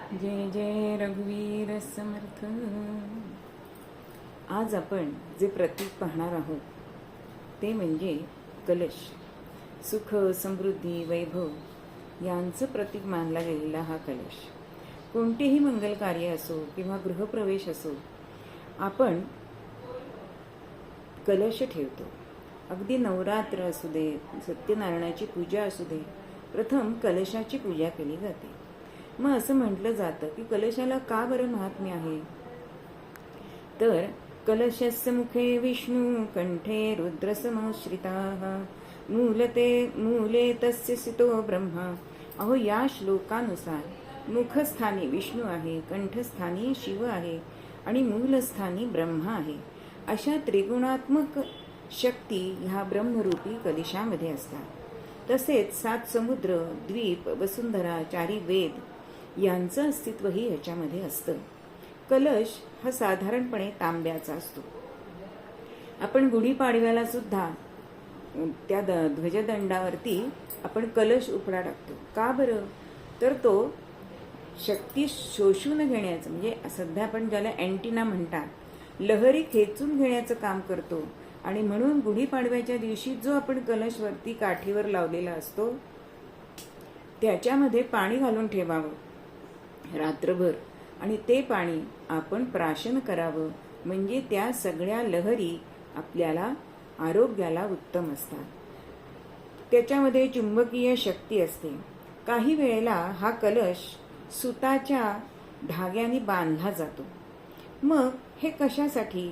जय जय रघुवीर समर्थ. आज आपण जे प्रतीक पाहणार आहोत ते म्हणजे कलश. सुख, समृद्धी, वैभव यांचं प्रतीक मानला गेलेला हा कलश. कोणतेही मंगल कार्य असो किंवा गृहप्रवेश असो, आपण कलश ठेवतो. अगदी नवरात्र असू दे, सत्यनारायणाची पूजा असू दे, प्रथम कलशाची पूजा केली जाते. मग असं म्हटलं जातं की कलशाला का बरं महात्म्य आहे. तर कलशस्य मुखे विष्णू कंठे रुद्रसमाश्रिताः मूले तस्य स्थितो ब्रह्मा. अहो, या श्लोकानुसार मुखस्थानी विष्णू आहे, कंठस्थानी शिव आहे आणि मूलस्थानी ब्रह्मा आहे. अशा त्रिगुणात्मक शक्ती ह्या ब्रह्मरूपी कलशामध्ये असतात. तसेच 7 समुद्र, द्वीप, वसुंधरा, 4 वेद यांचं अस्तित्वही ह्याच्यामध्ये असतं. कलश हा साधारणपणे तांब्याचा असतो. आपण गुढीपाडव्याला सुद्धा त्या ध्वजदंडावरती आपण कलश उपडा टाकतो. का बरं? तर तो शक्ती शोषून घेण्याचं, म्हणजे सध्या आपण ज्याला अँटिना म्हणतात, लहरी खेचून घेण्याचं काम करतो. आणि म्हणून गुढीपाडव्याच्या दिवशी जो आपण कलश वरती काठीवर लावलेला असतो त्याच्यामध्ये पाणी घालून ठेवावं रात्रभर आणि ते पाणी आपण प्राशन करावं. म्हणजे त्या सगळ्या लहरी आपल्याला आरोग्याला उत्तम असतात. त्याच्यामध्ये चुंबकीय शक्ती असते. काही वेळेला हा कलश सुताच्या धाग्याने बांधला जातो. मग हे कशासाठी?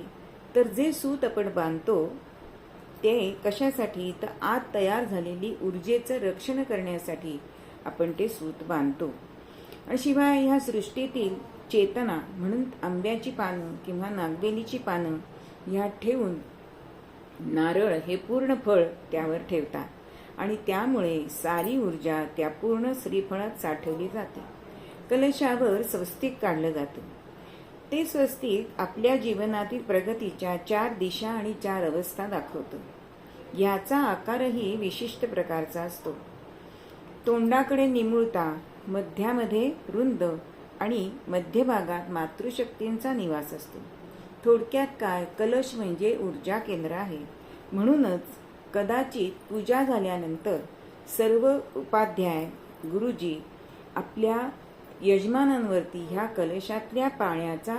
तर जे सूत आपण बांधतो ते कशासाठी? तर आत तयार झालेली ऊर्जेचं रक्षण करण्यासाठी आपण ते सूत बांधतो. आणि शिवाय ह्या सृष्टीतील चेतना म्हणून आंब्याची पानं किंवा नागवेलीची पानं ह्या ठेवून नारळ हे पूर्ण फळ त्यावर ठेवतात आणि त्यामुळे सारी ऊर्जा त्या पूर्ण श्रीफळात साठवली जाते. कलशावर स्वस्तिक काढलं जातं. ते स्वस्तिक आपल्या जीवनातील प्रगतीच्या 4 दिशा आणि 4 अवस्था दाखवतं. याचा आकारही विशिष्ट प्रकारचा असतो. तोंडाकडे निमुळता, मध्यामध्ये रुंद आणि मध्यभागात मातृशक्तींचा निवास असतो. थोडक्यात काय, कलश म्हणजे ऊर्जा केंद्र आहे. म्हणूनच कदाचित पूजा झाल्यानंतर सर्व उपाध्याय गुरुजी आपल्या यजमानांवरती ह्या कलशातल्या पाण्याचा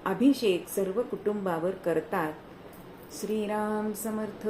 अभिषेक सर्व कुटुंबावर करतात. श्रीराम समर्थ.